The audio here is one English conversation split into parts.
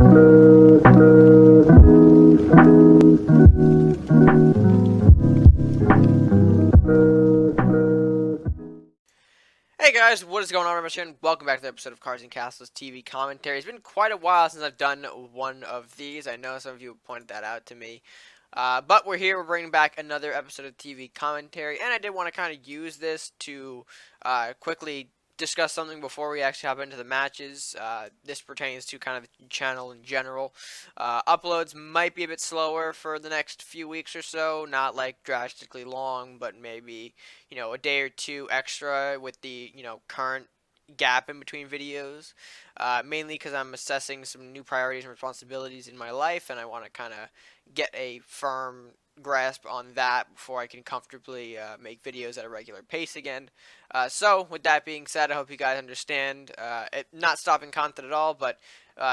Hey guys, what is going on? RedMaster here, and welcome back to the episode of Cards and Castles TV commentary. It's been quite a while since I've done one of these. I know some of you pointed that out to me. But we're here, we're bringing back another episode of TV commentary, and I did want to kind of use this to quickly discuss something before we actually hop into the matches. This pertains to kind of the channel in general. Uploads might be a bit slower for the next few weeks or so, not like drastically long, but maybe, you know, a day or two extra with the, you know, current gap in between videos, mainly because I'm assessing some new priorities and responsibilities in my life, and I want to kind of get a firm grasp on that before I can comfortably make videos at a regular pace again. So with that being said, I hope you guys understand it not stopping content at all, but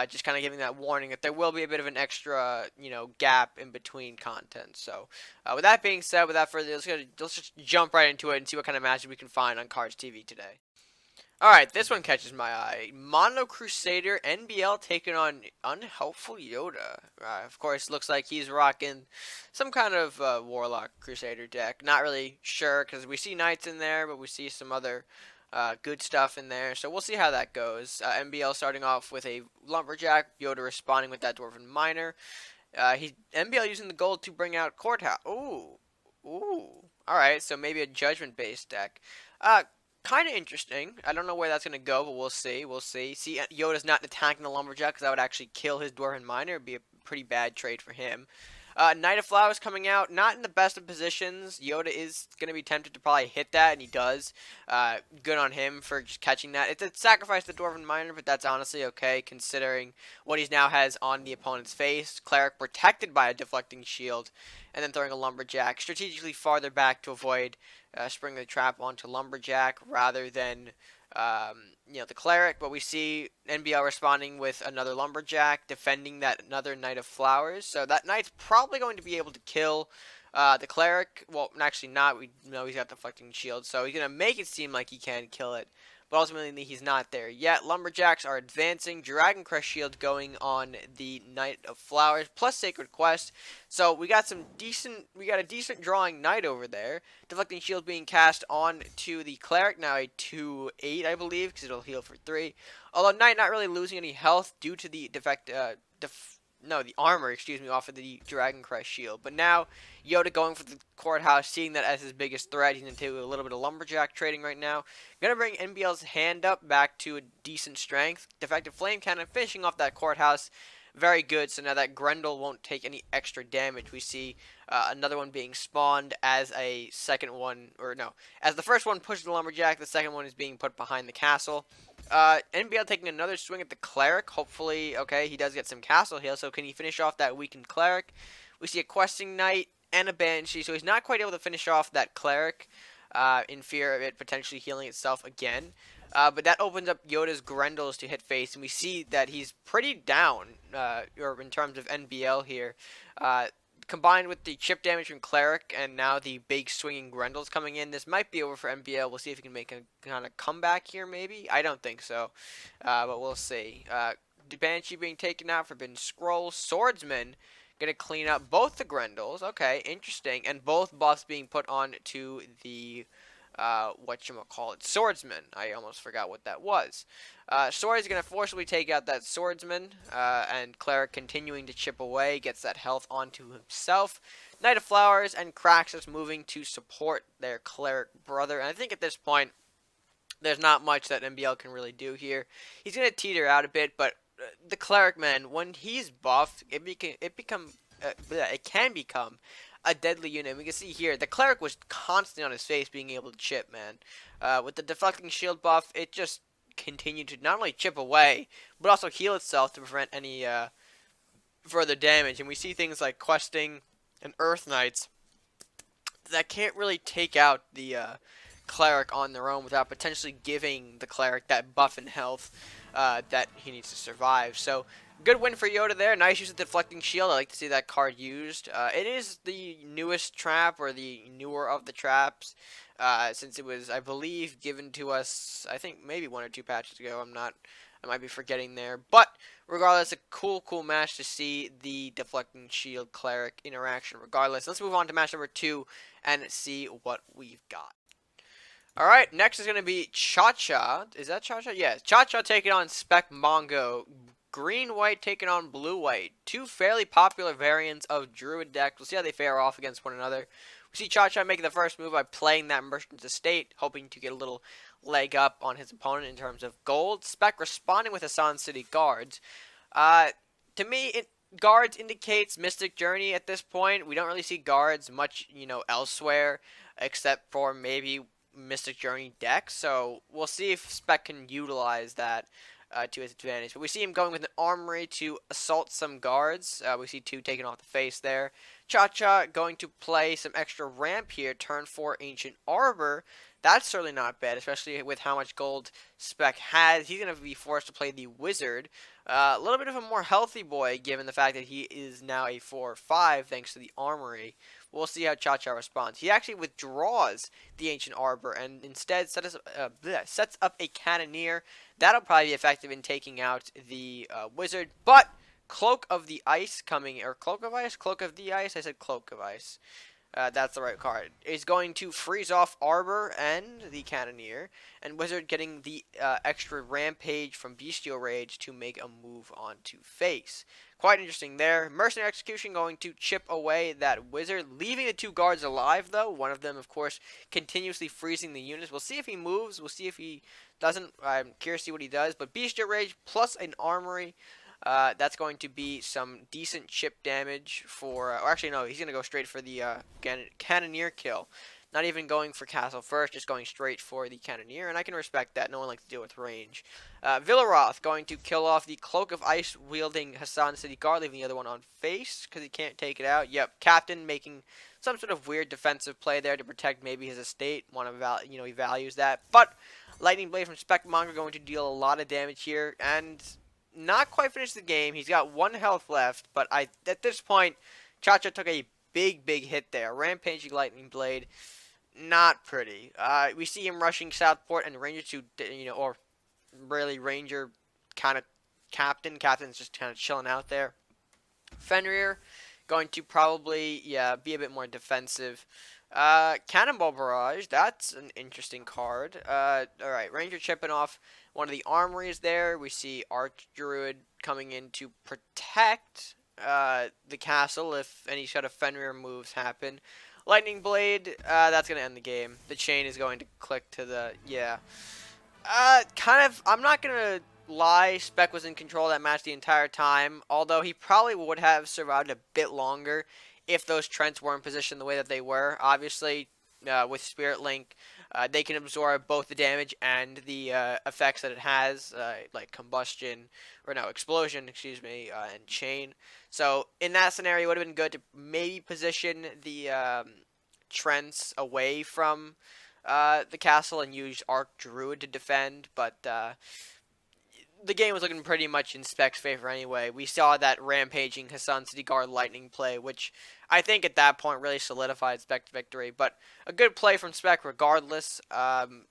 just kind of giving that warning that there will be a bit of an extra, you know, gap in between content. So with that being said, without further ado, let's just jump right into it and see what kind of matches we can find on Cards TV today. Alright, this one catches my eye. Mono Crusader NBL taking on UnhlpfulYoda. Of course, looks like he's rocking some kind of Warlock Crusader deck. Not really sure, because we see Knights in there, but we see some other good stuff in there. So we'll see how that goes. NBL starting off with a Lumberjack. Yoda responding with that Dwarven Miner. NBL using the gold to bring out Courthouse. Ooh. Alright, so maybe a Judgment-based deck. Kind of interesting. I don't know where that's going to go, but we'll see. See, Yoda's not attacking the Lumberjack because that would actually kill his Dwarven Miner. It would be a pretty bad trade for him. Knight of Flowers coming out, not in the best of positions. Yoda is going to be tempted to probably hit that, and he does. Good on him for just catching that. It's a sacrifice to the Dwarven Miner, but that's honestly okay, considering what he now has on the opponent's face. Cleric protected by a deflecting shield, and then throwing a Lumberjack strategically farther back to avoid springing the trap onto Lumberjack rather than you know, the Cleric. But we see NBL responding with another Lumberjack, defending that another Knight of Flowers. So that Knight's probably going to be able to kill the Cleric. Well, actually not. We know he's got deflecting shield, so he's going to make it seem like he can kill it. But ultimately, he's not there yet. Lumberjacks are advancing. Dragon Crest Shield going on the Knight of Flowers, plus Sacred Quest. So we got a decent drawing Knight over there. Deflecting Shield being cast on to the Cleric, now a 2/8, I believe, because it'll heal for 3. Although Knight not really losing any health due to the the armor, off of the Dragon Crest Shield. But now, Yoda going for the Courthouse, seeing that as his biggest threat. He's going to do a little bit of Lumberjack trading right now. Going to bring NBL's hand up back to a decent strength. Defective Flame Cannon, finishing off that Courthouse. Very good, so now that Grendel won't take any extra damage. We see another one being spawned as a second one, or no, as the first one pushes the Lumberjack, the second one is being put behind the castle. NBL taking another swing at the Cleric. Hopefully, okay, he does get some castle heal, so can he finish off that weakened Cleric? We see a Questing Knight and a Banshee, so he's not quite able to finish off that Cleric in fear of it potentially healing itself again. But that opens up Yoda's Grendels to hit face, and we see that he's pretty down, or in terms of NBL here. Combined with the chip damage from Cleric and now the big swinging Grendels coming in, this might be over for NBL. We'll see if he can make a kind of comeback here, maybe. I don't think so, but we'll see. The Banshee being taken out, Forbidden Scroll. Swordsman gonna clean up both the Grendels. Okay, interesting. And both buffs being put on to the Swordsman. I almost forgot what that was. Sword is going to forcibly take out that Swordsman, and Cleric continuing to chip away, gets that health onto himself. Knight of Flowers and Craxus moving to support their Cleric brother, and I think at this point, there's not much that NBL can really do here. He's going to teeter out a bit, but the Cleric, man, when he's buffed, it can become a deadly unit. We can see here, the Cleric was constantly on his face being able to chip, man. With the deflecting shield buff, it just continued to not only chip away, but also heal itself to prevent any further damage. And we see things like Questing and Earth Knights that can't really take out the Cleric on their own without potentially giving the Cleric that buff and health that he needs to survive. So, good win for Yoda there. Nice use of the Deflecting Shield. I like to see that card used. It is the newest trap, or the newer of the traps, since it was, I believe, given to us, I think, maybe 1 or 2 patches ago. I might be forgetting there. But regardless, a cool match to see the deflecting shield cleric interaction. Regardless, let's move on to match number 2 and see what we've got. Alright, next is going to be Chacha. Is that Chacha? Yes. Chacha taking on Specmongo. Green-white taking on blue-white. Two fairly popular variants of Druid decks. We'll see how they fare off against one another. We see Chacha making the first move by playing that Merchant's Estate, hoping to get a little leg up on his opponent in terms of gold. Spec responding with Hassan City Guards. To me, Guards indicates Mystic Journey at this point. We don't really see Guards much, elsewhere, except for maybe Mystic Journey deck, so we'll see if Spec can utilize that to his advantage. But we see him going with an Armory to assault some guards. We see 2 taken off the face there. Chacha going to play some extra ramp here, turn 4 Ancient Arbor. That's certainly not bad, especially with how much gold Spec has. He's going to be forced to play the Wizard. A little bit of a more healthy boy, given the fact that he is now a 4/5 thanks to the Armory. We'll see how Chacha responds. He actually withdraws the Ancient Arbor and instead sets up a Cannoneer. That'll probably be effective in taking out the Wizard. But Cloak of the Ice coming, or Cloak of Ice? Cloak of the Ice? I said Cloak of Ice. That's the right card. Is going to freeze off Arbor and the Cannoneer, and Wizard getting the extra Rampage from Bestial Rage to make a move onto face. Quite interesting there. Mercenary Execution going to chip away that Wizard, leaving the 2 guards alive though. One of them, of course, continuously freezing the units. We'll see if he moves. We'll see if he doesn't. I'm curious to see what he does. But Bestial Rage plus an Armory. That's going to be some decent chip damage for... or actually, no, he's going to go straight for the Cannoneer kill. Not even going for Castle first, just going straight for the Cannoneer, and I can respect that. No one likes to deal with range. Villaroth going to kill off the Cloak of Ice wielding Hassan City Guard, leaving the other one on face because he can't take it out. Yep, Captain making some sort of weird defensive play there to protect maybe his estate. He values that. But Lightning Blade from Specmongo going to deal a lot of damage here, and not quite finished the game. He's got 1 health left, but at this point, Chacha took a big hit there. Rampaging Lightning Blade. Not pretty. We see him rushing Southport and Ranger to, or really Ranger kind of Captain. Captain's just kind of chilling out there. Fenrir going to probably, be a bit more defensive. Cannonball Barrage, that's an interesting card. Alright, Ranger chipping off one of the armories there. We see Archdruid coming in to protect the castle if any sort of Fenrir moves happen. Lightning Blade, that's going to end the game. The chain is going to click to the, I'm not going to lie, Spec was in control of that match the entire time, although he probably would have survived a bit longer if those Trents were in position the way that they were. Obviously, with Spirit Link, they can absorb both the damage and the effects that it has, like explosion, and chain. So in that scenario, it would have been good to maybe position the Trents away from the castle and use Archdruid to defend, but the game was looking pretty much in Spec's favor anyway. We saw that rampaging Hassan City Guard lightning play, which I think at that point really solidified Spec's victory. But a good play from Spec regardless. And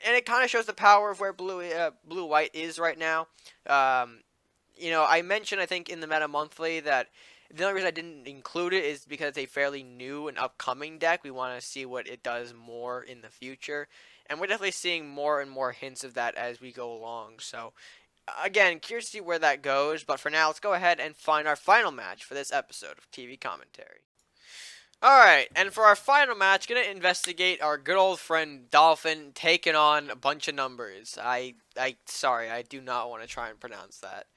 it kind of shows the power of where blue-white is right now. I mentioned, I think, in the Meta Monthly that the only reason I didn't include it is because it's a fairly new and upcoming deck. We want to see what it does more in the future. And we're definitely seeing more and more hints of that as we go along. So, again, curious to see where that goes. But for now, let's go ahead and find our final match for this episode of TV Commentary. Alright, and for our final match, going to investigate our good old friend Dolphin taking on a bunch of numbers. Sorry, I do not want to try and pronounce that.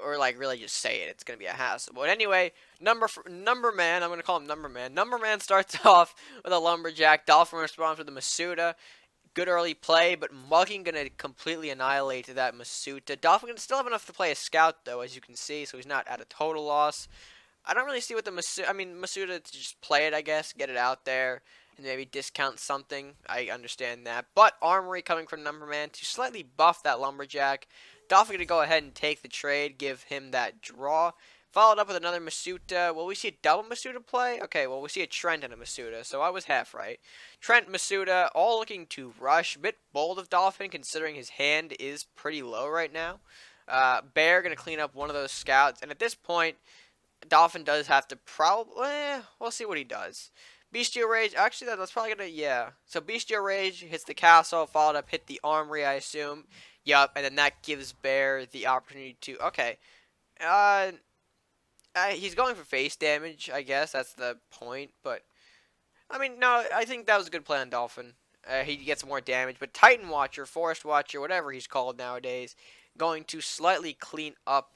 Or, really just say it. It's going to be a hassle. But anyway, Number Man, I'm going to call him Number Man. Number Man starts off with a Lumberjack. Dolphin responds with a Masuda. Good early play, but Mugging going to completely annihilate that Masuda. Dolphin can still have enough to play a Scout, though, as you can see, so he's not at a total loss. I don't really see what the Masuda... Masuda to just play it, I guess. Get it out there. And maybe discount something. I understand that. But Armory coming from Number Man to slightly buff that Lumberjack. Dolphin going to go ahead and take the trade, give him that draw. Followed up with another Masuda. Will we see a double Masuda play? Okay, well, we see a Trent and a Masuda, so I was half right. Trent, Masuda, all looking to rush. A bit bold of Dolphin, considering his hand is pretty low right now. Bear going to clean up one of those scouts. And at this point, Dolphin does have to probably... we'll see what he does. Bestial Rage, actually that's probably gonna, yeah. So Bestial Rage hits the castle, followed up, hit the armory, I assume. Yup, and then that gives Bear the opportunity to, okay. He's going for face damage, I guess, that's the point, but, I mean, no, I think that was a good play on Dolphin. He gets more damage, but Titan Watcher, Forest Watcher, whatever he's called nowadays, going to slightly clean up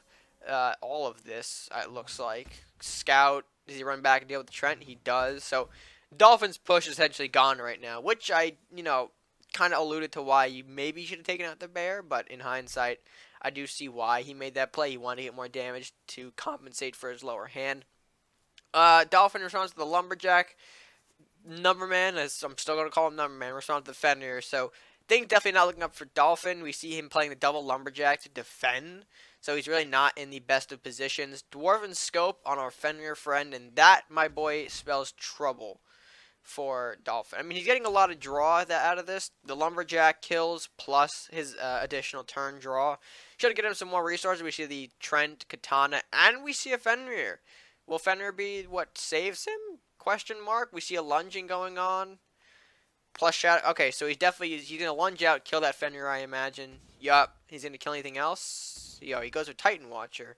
all of this, it looks like. Scout, does he run back and deal with Trent? He does. So, Dolphin's push is essentially gone right now, which I, kind of alluded to why you maybe should have taken out the Bear, but in hindsight, I do see why he made that play. He wanted to get more damage to compensate for his lower hand. Dolphin responds to the Lumberjack. Numberman, as I'm still going to call him Numberman, responds to the Fenrir. So, things definitely not looking up for Dolphin. We see him playing the double Lumberjack to defend. So he's really not in the best of positions. Dwarven Scope on our Fenrir friend, and that, my boy, spells trouble for Dolphin. I mean, he's getting a lot of draw out of this. The Lumberjack kills plus his additional turn draw. Should get him some more resources. We see the Trent, Katana, and we see a Fenrir. Will Fenrir be what saves him? Question mark. We see a lunging going on. Plus shadow. Okay, so he's gonna lunge out, kill that Fenrir, I imagine. Yup. He's gonna kill anything else? Yo, he goes with Titan Watcher.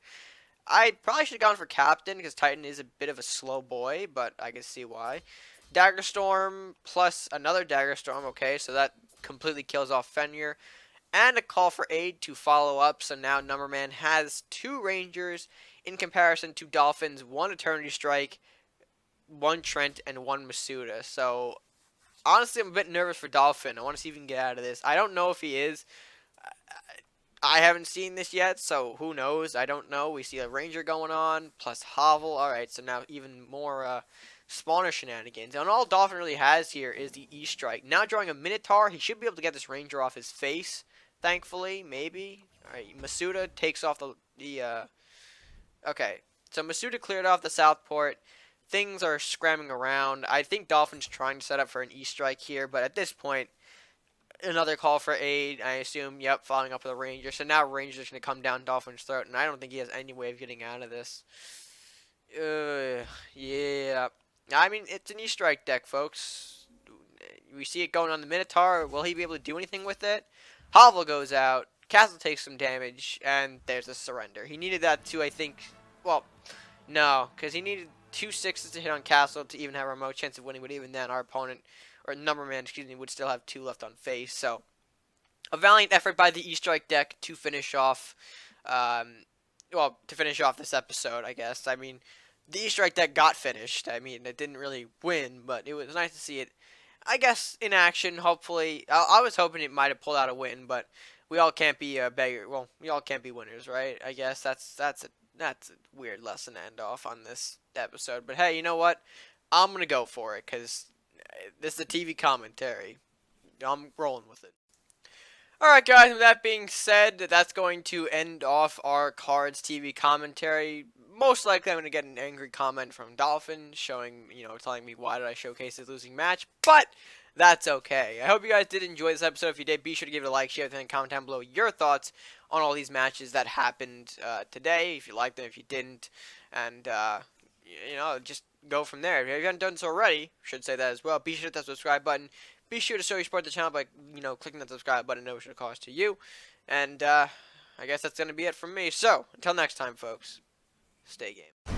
I probably should have gone for Captain because Titan is a bit of a slow boy, but I can see why. Dagger Storm plus another Dagger Storm. Okay, so that completely kills off Fenrir. And a call for aid to follow up. So now Numberman has 2 Rangers in comparison to Dolphin's 1 Eternity Strike, 1 Trent, and 1 Masuda. So honestly, I'm a bit nervous for Dolphin. I want to see if he can get out of this. I don't know if he is. I haven't seen this yet, so who knows? I don't know. We see a Ranger going on, plus Hovel. Alright, so now even more spawner shenanigans. And all Dolphin really has here is the E-Strike. Now drawing a Minotaur, he should be able to get this Ranger off his face, thankfully, maybe. Alright, Masuda takes off okay, so Masuda cleared off the Southport. Things are scramming around. I think Dolphin's trying to set up for an E-Strike here, but at this point, another call for aid, I assume. Yep, following up with a Ranger. So now Ranger's going to come down Dolphin's throat, and I don't think he has any way of getting out of this. Yeah. I mean, it's an E-Strike deck, folks. We see it going on the Minotaur. Will he be able to do anything with it? Hovel goes out. Castle takes some damage, and there's a surrender. He needed that to, I think, well, no, because he needed 2 6s to hit on Castle to even have a remote chance of winning, but even then, our opponent, or Numberman, excuse me, would still have 2 left on face. So, a valiant effort by the E-Strike deck to finish off, well, to finish off this episode, I guess. I mean, the E-Strike deck got finished. I mean, it didn't really win, but it was nice to see it, I guess, in action, hopefully. I was hoping it might have pulled out a win, but we all can't be well, we all can't be winners, right? I guess that's a weird lesson to end off on this episode. But hey, you know what? I'm going to go for it, because this is a TV commentary. I'm rolling with it. Alright guys, with that being said, that's going to end off our Cards TV commentary. Most likely I'm going to get an angry comment from Dolphin showing, telling me why did I showcase his losing match, but that's okay. I hope you guys did enjoy this episode. If you did, be sure to give it a like, share it, and comment down below your thoughts on all these matches that happened today, if you liked them, if you didn't, and, just go from there. If you haven't done so already, should say that as well, be sure to hit that subscribe button. Be sure to show your support the channel by, clicking that subscribe button, no extra cost to you. And, I guess that's going to be it from me. So, until next time, folks, stay game.